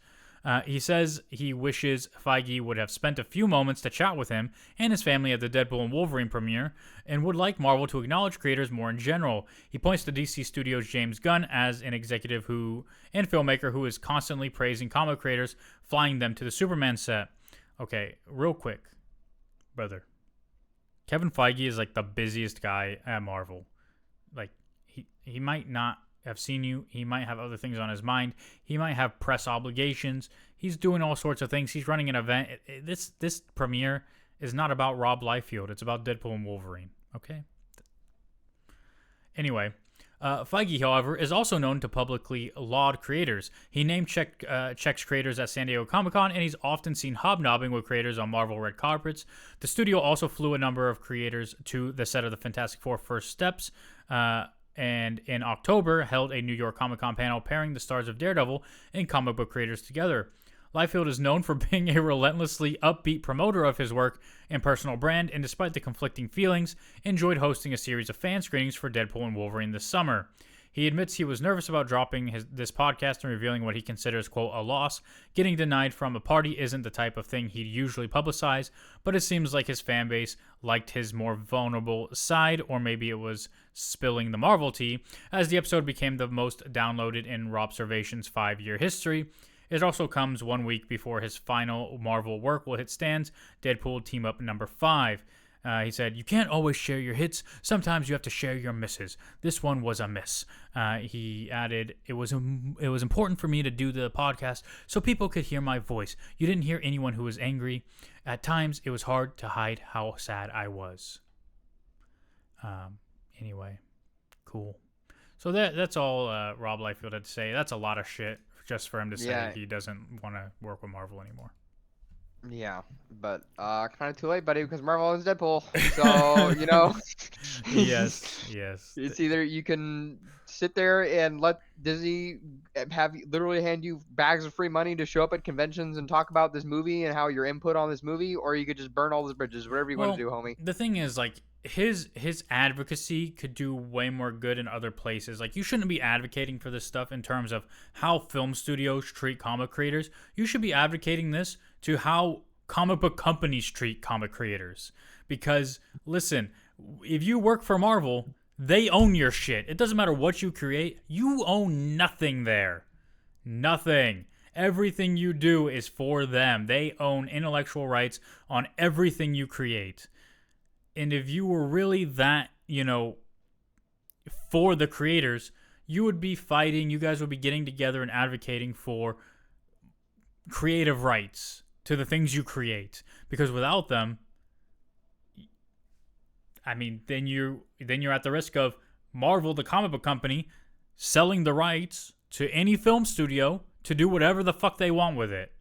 He says he wishes Feige would have spent a few moments to chat with him and his family at the Deadpool and Wolverine premiere, and would like Marvel to acknowledge creators more in general. He points to DC Studios' James Gunn as an executive and filmmaker who is constantly praising comic creators, flying them to the Superman set. Okay, real quick, brother. Kevin Feige is like the busiest guy at Marvel. Like, he might not have seen you. He might have other things on his mind. He might have press obligations. He's doing all sorts of things. He's running an event. This premiere is not about Rob Liefeld. It's about Deadpool and Wolverine. Okay? Anyway, Feige, however, is also known to publicly laud creators. He checks creators at San Diego Comic-Con, and he's often seen hobnobbing with creators on Marvel red carpets. The studio also flew a number of creators to the set of the Fantastic Four First Steps, and in October held a New York Comic-Con panel pairing the stars of Daredevil and comic book creators together. Liefeld is known for being a relentlessly upbeat promoter of his work and personal brand, and despite the conflicting feelings, enjoyed hosting a series of fan screenings for Deadpool and Wolverine this summer. He admits he was nervous about dropping this podcast and revealing what he considers, quote, a loss. Getting denied from a party isn't the type of thing he'd usually publicize, but it seems like his fan base liked his more vulnerable side, or maybe it was spilling the Marvel tea, as the episode became the most downloaded in Rob Servation's 5-year history. It also comes 1 week before his final Marvel work will hit stands, Deadpool Team Up number 5. He said, "You can't always share your hits. Sometimes you have to share your misses. This one was a miss." He added, it was important for me to do the podcast so people could hear my voice. You didn't hear anyone who was angry. At times, it was hard to hide how sad I was." Anyway, cool. So that's all Rob Liefeld had to say. That's a lot of shit just for him to say he doesn't want to work with Marvel anymore. Yeah, but kind of too late, buddy, because Marvel owns Deadpool. So, you know. Yes. It's either you can sit there and let Disney literally hand you bags of free money to show up at conventions and talk about this movie and how your input on this movie, or you could just burn all those bridges, whatever you want to do, homie. The thing is, like, his advocacy could do way more good in other places. Like, you shouldn't be advocating for this stuff in terms of how film studios treat comic creators. You should be advocating this to how comic book companies treat comic creators. Because, listen, if you work for Marvel, they own your shit. It doesn't matter what you create. You own nothing there. Nothing. Everything you do is for them. They own intellectual rights on everything you create. And if you were really that, for the creators, you would be fighting. You guys would be getting together and advocating for creative rights to the things you create. Because without them, I mean, then you're at the risk of Marvel, the comic book company, selling the rights to any film studio to do whatever the fuck they want with it.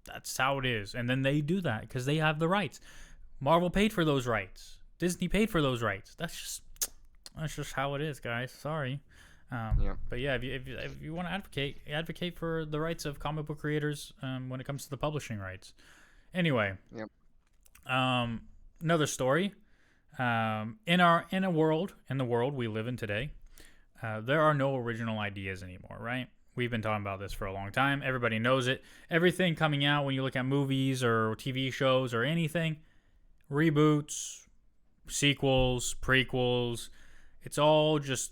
That's how it is. And then they do that because they have the rights. Marvel paid for those rights. Disney paid for those rights. That's just how it is, guys. Sorry. But yeah, if you want to advocate for the rights of comic book creators when it comes to the publishing rights. Anyway. Yep. Another story. In the world we live in today, there are no original ideas anymore, right? We've been talking about this for a long time. Everybody knows it. Everything coming out when you look at movies or TV shows or anything, reboots, sequels, prequels, it's all just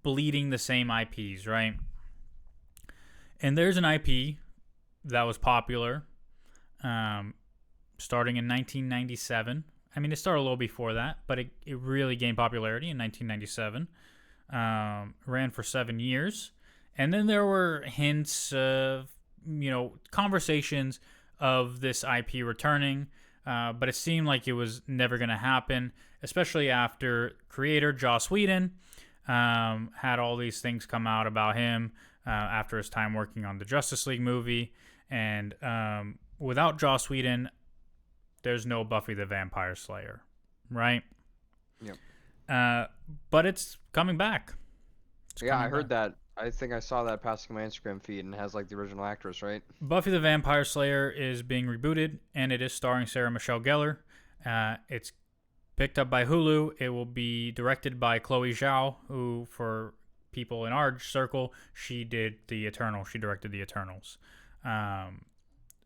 bleeding the same IPs, right? And there's an IP that was popular starting in 1997. I mean, it started a little before that, but it really gained popularity in 1997. Ran for 7 years. And then there were hints of, conversations of this IP returning, but it seemed like it was never going to happen, especially after creator Joss Whedon had all these things come out about him after his time working on the Justice League movie. And without Joss Whedon, there's no Buffy the Vampire Slayer, right? Yep. But it's coming back. I heard that. I think I saw that passing my Instagram feed, and it has like the original actress, right? Buffy the Vampire Slayer is being rebooted, and it is starring Sarah Michelle Gellar. It's picked up by Hulu. It will be directed by Chloe Zhao, who, for people in our circle, she did The Eternal. She directed The Eternals.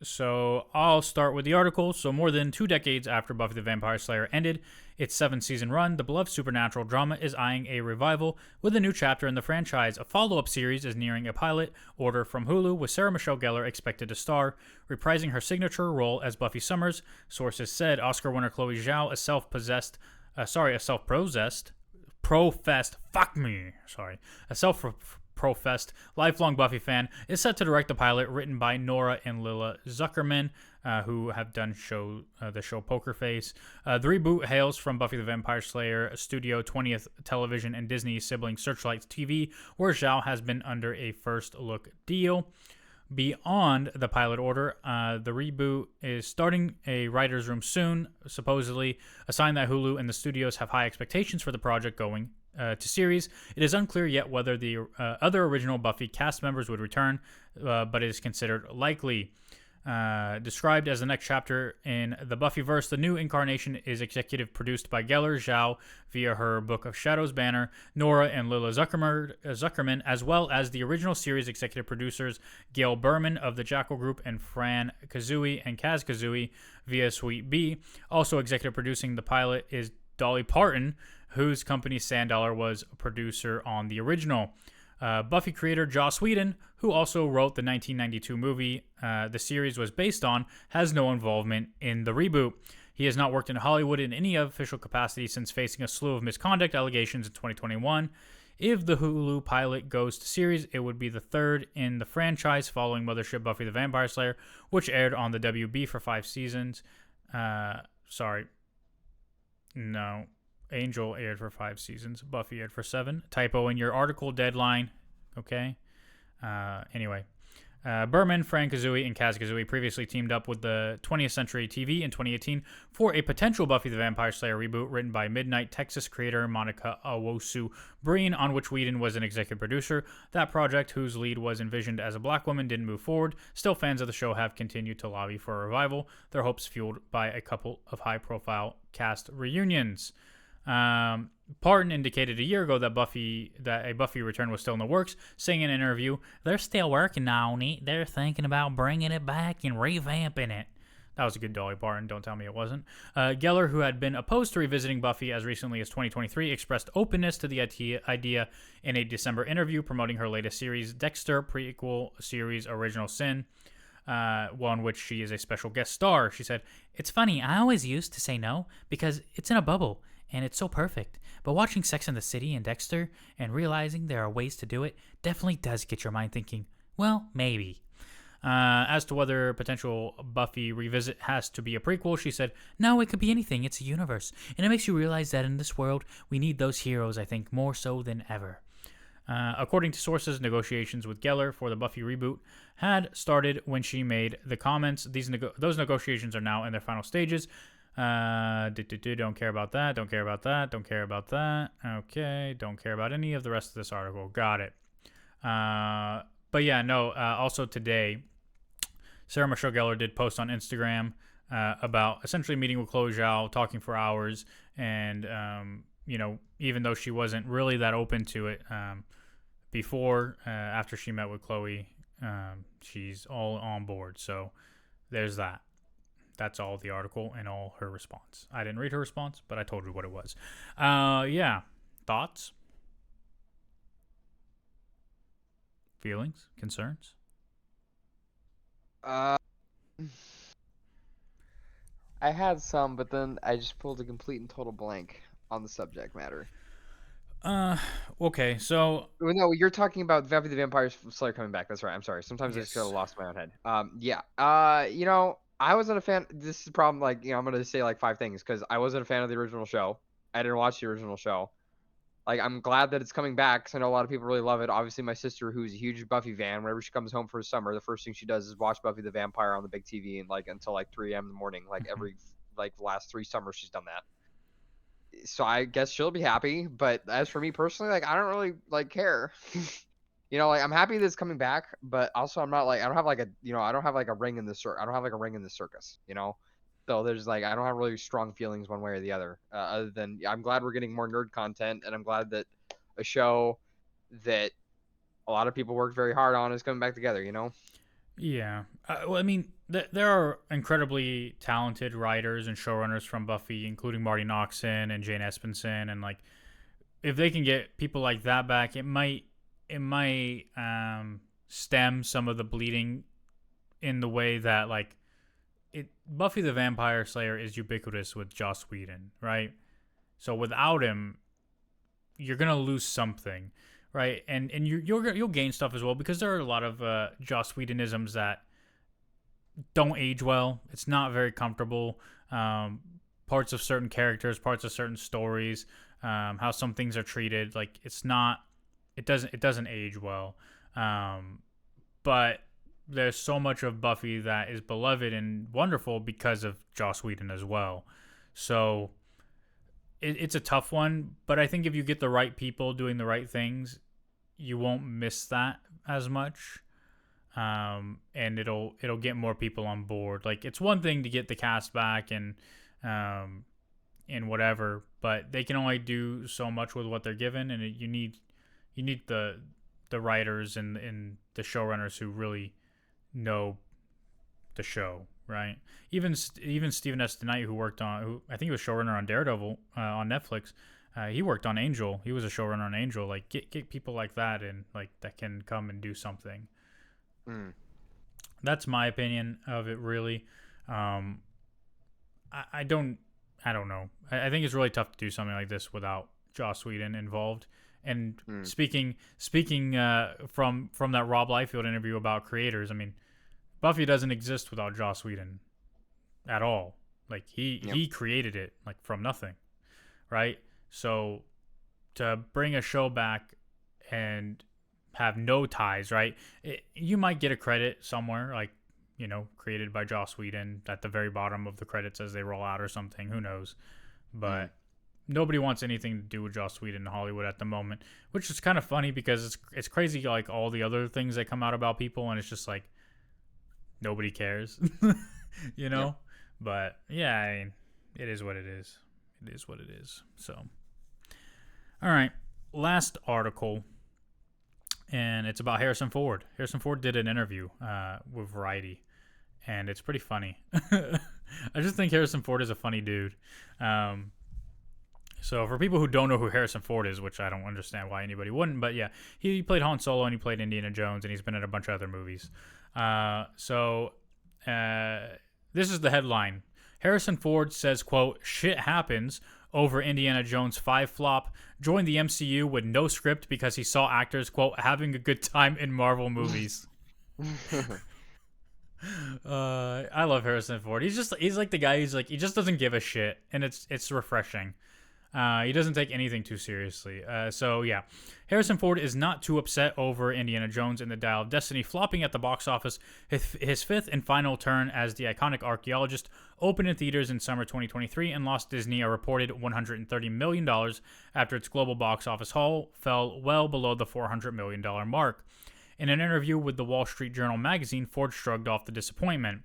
So I'll start with the article. So more than 2 decades after Buffy the Vampire Slayer ended its 7-season run, the beloved supernatural drama is eyeing a revival with a new chapter in the franchise. A follow-up series is nearing a pilot order from Hulu, with Sarah Michelle Gellar expected to star, reprising her signature role as Buffy Summers. Sources said Oscar winner Chloe Zhao, a self-professed professed lifelong Buffy fan, is set to direct the pilot, written by Nora and Lila Zuckerman, who have done the show Poker Face. The reboot hails from Buffy the Vampire Slayer Studio 20th Television and Disney sibling Searchlight TV, where Zhao has been under a first-look deal. Beyond the pilot order, the reboot is starting a writer's room soon, supposedly, a sign that Hulu and the studios have high expectations for the project going to series. It is unclear yet whether the other original Buffy cast members would return, but it is considered likely. Described as the next chapter in the Buffyverse, the new incarnation is executive produced by Geller Zhao via her Book of Shadows banner, Nora and Lila Zuckerman, as well as the original series executive producers Gail Berman of the Jackal Group and Fran Kazooie and Kaz Kazooie via Sweet Bee. Also executive producing the pilot is Dolly Parton, whose company Sandollar was a producer on the original. Buffy creator Joss Whedon, who also wrote the 1992 movie the series was based on, has no involvement in the reboot. He has not worked in Hollywood in any official capacity since facing a slew of misconduct allegations in 2021. If the Hulu pilot goes to series, it would be the third in the franchise following Mothership Buffy the Vampire Slayer, which aired on the WB for 5 seasons. Angel aired for 5 seasons. Buffy aired for 7. Typo in your article deadline. Okay. Anyway. Berman, Fran Kazooie, and Kaz Kazooie previously teamed up with the 20th Century TV in 2018 for a potential Buffy the Vampire Slayer reboot written by Midnight Texas creator Monica Awosu-Breen, on which Whedon was an executive producer. That project, whose lead was envisioned as a black woman, didn't move forward. Still, fans of the show have continued to lobby for a revival, their hopes fueled by a couple of high-profile cast reunions. Parton indicated a year ago that a Buffy return was still in the works, saying in an interview, "They're still working on it. They're thinking about bringing it back and revamping it." That was a good Dolly Parton. Don't tell me it wasn't. Geller, who had been opposed to revisiting Buffy as recently as 2023, expressed openness to the idea in a December interview promoting her latest series, Dexter prequel series Original Sin, one which she is a special guest star. She said, "It's funny, I always used to say no because it's in a bubble. And it's so perfect. But watching Sex and the City and Dexter and realizing there are ways to do it definitely does get your mind thinking, well, maybe." As to whether potential Buffy revisit has to be a prequel, she said, "No, it could be anything. It's a universe. And it makes you realize that in this world, we need those heroes, I think, more so than ever." According to sources, negotiations with Geller for the Buffy reboot had started when she made the comments. Those negotiations are now in their final stages. Don't care about that. Don't care about that. Don't care about that. Okay. Don't care about any of the rest of this article. Got it. But yeah, no. Also today, Sarah Michelle Gellar did post on Instagram about essentially meeting with Chloe Zhao, talking for hours, and even though she wasn't really that open to it before, after she met with Chloe, she's all on board. So there's that. That's all the article and all her response. I didn't read her response, but I told you what it was. Yeah. Thoughts? Feelings? Concerns? I had some, but then I just pulled a complete and total blank on the subject matter. Okay, so... No, you're talking about Buffy the Vampire Slayer coming back. That's right. I'm sorry. Sometimes I just got lost in my own head. Yeah. I wasn't a fan. This is the problem. I'm going to say 5 things because I wasn't a fan of the original show. I didn't watch the original show. I'm glad that it's coming back because I know a lot of people really love it. Obviously, my sister, who's a huge Buffy fan, whenever she comes home for the summer, the first thing she does is watch Buffy the Vampire on the big TV and until 3 a.m. in the morning. Every last 3 summers, she's done that. So I guess she'll be happy. But as for me personally, I don't really care. I'm happy that it's coming back, but also I'm not I don't have a ring in the I don't have a ring in the circus, So there's I don't have really strong feelings one way or the other. Other than I'm glad we're getting more nerd content, and I'm glad that a show that a lot of people worked very hard on is coming back together. Yeah. Well, I mean, there are incredibly talented writers and showrunners from Buffy, including Marty Noxon and Jane Espenson, and if they can get people like that back, it might stem some of the bleeding in the way that Buffy the Vampire Slayer is ubiquitous with Joss Whedon, right? So without him, you're gonna lose something. right? And you'll gain stuff as well, because there are a lot of Joss Whedonisms that don't age well. It's not very comfortable. Parts of certain characters, parts of certain stories, how some things are treated, like it's not. It doesn't age well. But there's so much of Buffy that is beloved and wonderful because of Joss Whedon as well. So it's a tough one, but I think if you get the right people doing the right things, you won't miss that as much. And it'll get more people on board. Like, it's one thing to get the cast back and whatever, but they can only do so much with what they're given, and you need the writers and the showrunners who really know the show, right? Even Steven S. DeKnight, who I think he was showrunner on Daredevil on Netflix. He worked on Angel. He was a showrunner on Angel. Like, get people like that, and like that can come and do something. That's my opinion of it, really. I don't know. I think it's really tough to do something like this without Joss Whedon involved. And speaking from that Rob Liefeld interview about creators, I mean, Buffy doesn't exist without Joss Whedon at all. Like, he created it, like, from nothing, right? So to bring a show back and have no ties, right? You might get a credit somewhere, like, you know, created by Joss Whedon at the very bottom of the credits as they roll out or something. Who knows? But nobody wants anything to do with Joss Whedon in Hollywood at the moment, which is kind of funny because it's crazy, like all the other things that come out about people, and it's just like nobody cares, you know? Yeah. But yeah, I mean, it is what it is. It is what it is. So, all right, last article. And it's about Harrison Ford. Harrison Ford did an interview with Variety, and it's pretty funny. I just think Harrison Ford is a funny dude. So for people who don't know who Harrison Ford is, which I don't understand why anybody wouldn't, but yeah, he played Han Solo and he played Indiana Jones, and he's been in a bunch of other movies. This is the headline. Harrison Ford says, quote, "Shit happens over Indiana Jones 5 flop, joined the MCU with no script because he saw actors, quote, having a good time in Marvel movies." I love Harrison Ford. He's like the guy who's like, he just doesn't give a shit, and it's refreshing. He doesn't take anything too seriously. So yeah, Harrison Ford is not too upset over Indiana Jones and the Dial of Destiny flopping at the box office. His fifth and final turn as the iconic archaeologist opened in theaters in summer 2023 and lost Disney a reported $130 million after its global box office haul fell well below the $400 million mark. In an interview with the Wall Street Journal magazine, Ford shrugged off the disappointment.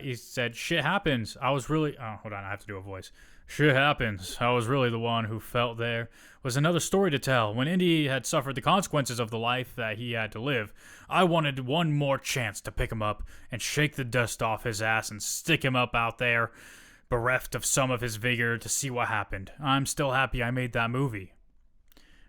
He said, "Shit happens. I was really..." Oh, hold on, I have to do a voice. "Shit happens. I was really the one who felt there was another story to tell. When Indy had suffered the consequences of the life that he had to live, I wanted one more chance to pick him up and shake the dust off his ass and stick him up out there, bereft of some of his vigor, to see what happened. I'm still happy I made that movie."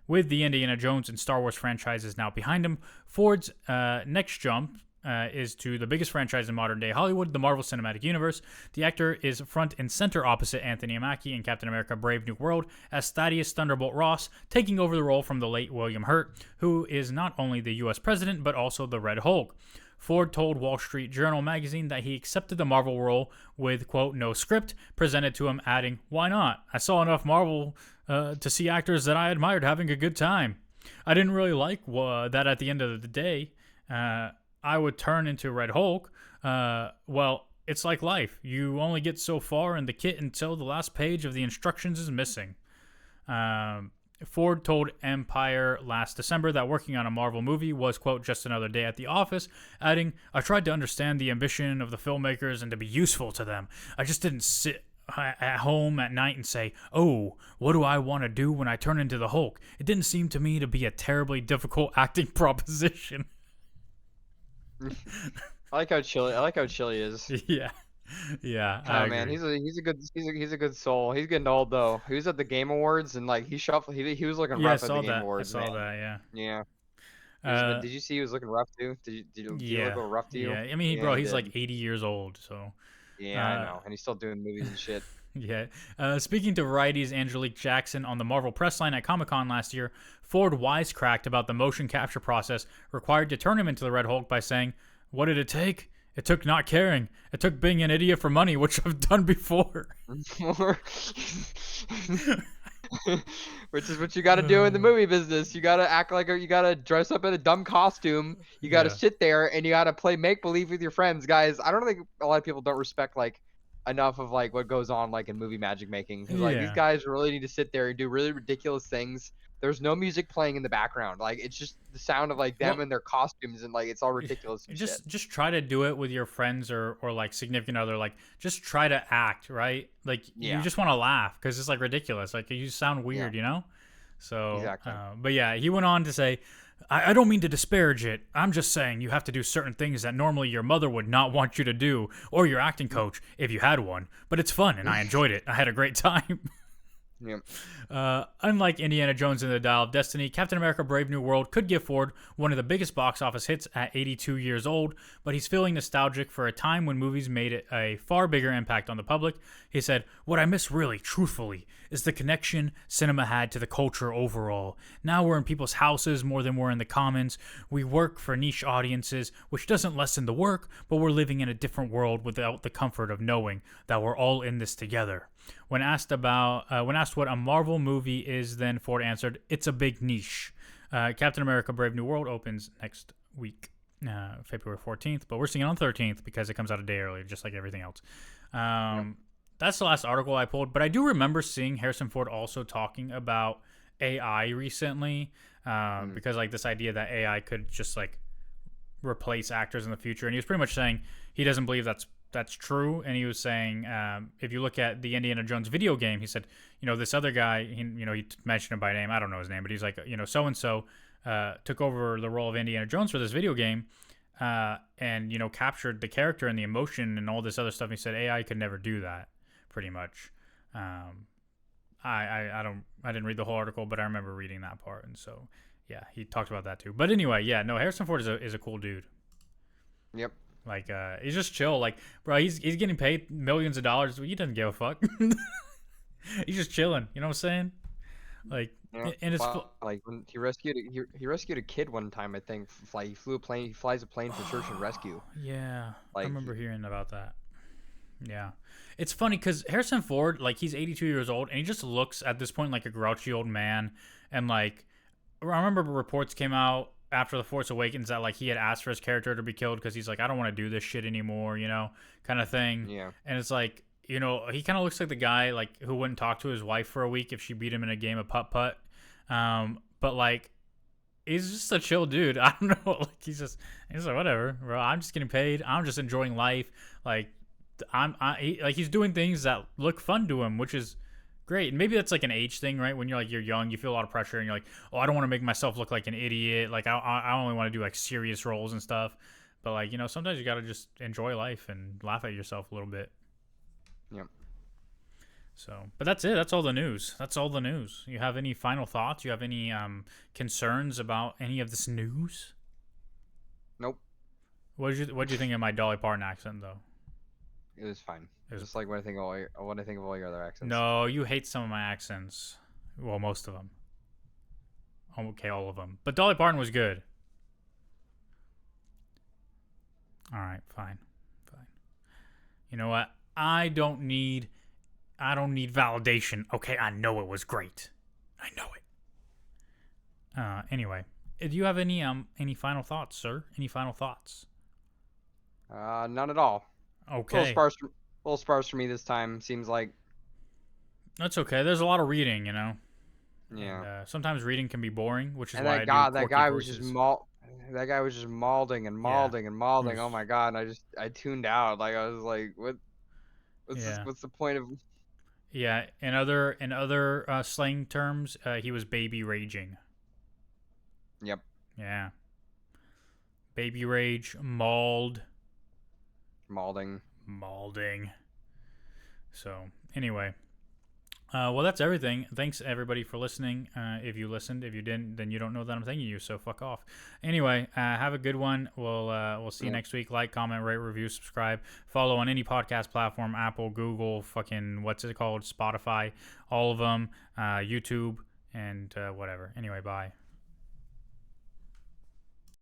With the Indiana Jones and Star Wars franchises now behind him, Ford's next jump is to the biggest franchise in modern-day Hollywood, the Marvel Cinematic Universe. The actor is front and center opposite Anthony Mackie in Captain America Brave New World as Thaddeus Thunderbolt Ross, taking over the role from the late William Hurt, who is not only the U.S. president but also the Red Hulk. Ford told Wall Street Journal magazine that he accepted the Marvel role with, quote, no script presented to him, adding, "Why not? I saw enough Marvel to see actors that I admired having a good time. I didn't really like that at the end of the day. I would turn into Red Hulk. Well, it's like life. You only get so far in the kit until the last page of the instructions is missing." Ford told Empire last December that working on a Marvel movie was, quote, just another day at the office, adding, "I tried to understand the ambition of the filmmakers and to be useful to them. I just didn't sit at home at night and say, oh, what do I want to do when I turn into the Hulk? It didn't seem to me to be a terribly difficult acting proposition." I like how chill he is. Yeah. Yeah. Oh man, he's a good soul. He's getting old though. He was at the Game Awards and like he shuffled. He was looking rough at the Game Awards. I saw that. Yeah. Did you see he was looking rough too? Did you look a little rough to you? Yeah. I mean, bro, he's like 80 years old, so Yeah, I know. And he's still doing movies and shit. Yeah. Speaking to Variety's Angelique Jackson on the Marvel press line at Comic-Con last year, Ford wisecracked about the motion capture process required to turn him into the Red Hulk by saying, "What did it take? It took not caring. It took being an idiot for money, which I've done before." Which is what you got to do in the movie business. You got to act like you got to dress up in a dumb costume. You got to sit there and you got to play make believe with your friends, guys. I don't think a lot of people don't respect like enough of like what goes on like in movie magic making, because like these guys really need to sit there and do really ridiculous things. There's no music playing in the background. Like it's just the sound of like them and their costumes, and like it's all ridiculous. And just try to do it with your friends or like significant other. Like just try to act, right? Like you just want to laugh because it's like ridiculous. Like you sound weird, you know? So exactly. But yeah, he went on to say, I don't mean to disparage it. I'm just saying you have to do certain things that normally your mother would not want you to do, or your acting coach if you had one. But it's fun and I enjoyed it. I had a great time. Yep. Unlike Indiana Jones and the Dial of Destiny, Captain America Brave New World could give Ford one of the biggest box office hits at 82 years old, but he's feeling nostalgic for a time when movies made a far bigger impact on the public. He said, "What I miss really, truthfully, is the connection cinema had to the culture overall. Now we're in people's houses more than we're in the commons. We work for niche audiences, which doesn't lessen the work, but we're living in a different world without the comfort of knowing that we're all in this together." When asked what a Marvel movie is, then Ford answered, "It's a big niche." Captain America Brave New World opens next week, February 14th, but we're seeing it on 13th because it comes out a day earlier, just like everything else. That's the last article I pulled, but I do remember seeing Harrison Ford also talking about AI recently, because like this idea that AI could just like replace actors in the future, and he was pretty much saying he doesn't believe that's true. And he was saying, if you look at the Indiana Jones video game, he said, this other guy, he mentioned him by name. I don't know his name, but he's like, so-and-so took over the role of Indiana Jones for this video game, and, captured the character and the emotion and all this other stuff. And he said AI could never do that, pretty much. I didn't read the whole article, but I remember reading that part. And so, yeah, he talked about that too. But anyway, yeah, no, Harrison Ford is a cool dude. Yep. Like, he's just chill. Like, bro, he's getting paid millions of dollars. He doesn't give a fuck. He's just chilling. You know what I'm saying? Like, and it's like when he rescued a kid one time. I think he flew a plane. He flies a plane for search and rescue. Yeah, like, I remember hearing about that. Yeah, it's funny because Harrison Ford, like, he's 82 years old, and he just looks at this point like a grouchy old man. And like, I remember reports came out after The Force Awakens that like he had asked for his character to be killed because he's like, I don't want to do this shit anymore, kind of thing. Yeah. And it's like, he kind of looks like the guy like who wouldn't talk to his wife for a week if she beat him in a game of putt-putt. But like, he's just a chill dude. I don't know. Like he's like, whatever, bro. I'm just getting paid. I'm just enjoying life. Like he's doing things that look fun to him, which is great. And maybe that's like an age thing, right? When you're young, you feel a lot of pressure and you're like, oh, I don't want to make myself look like an idiot. Like I only want to do like serious roles and stuff. But like, sometimes you got to just enjoy life and laugh at yourself a little bit. Yep. So, but that's it. That's all the news. You have any final thoughts? You have any concerns about any of this news? Nope. What did you think of my Dolly Parton accent though? It was fine. It was just like what I think of all your other accents. No, you hate some of my accents. Well, most of them. Okay, all of them. But Dolly Parton was good. All right, fine. You know what? I don't need validation. Okay, I know it was great. I know it. Anyway, do you have any final thoughts, sir? Any final thoughts? None at all. Okay. A little sparse for me this time. Seems like. That's okay. There's a lot of reading, Yeah. And, sometimes reading can be boring, which is and why that guy was just that guy was just mauling and mauling. Oh my god! And I tuned out. Like I was like, what's the point of? Yeah. In other slang terms, he was baby raging. Yep. Yeah. Baby rage, mauled. Mauling. So anyway, Well, that's everything. Thanks everybody for listening. If you listened, if you didn't, then you don't know that I'm thanking you. So fuck off. Anyway, have a good one. We'll see you next week. Like, comment, rate, review, subscribe, follow on any podcast platform: Apple, Google, fucking what's it called, Spotify, all of them, YouTube, and whatever. Anyway, bye.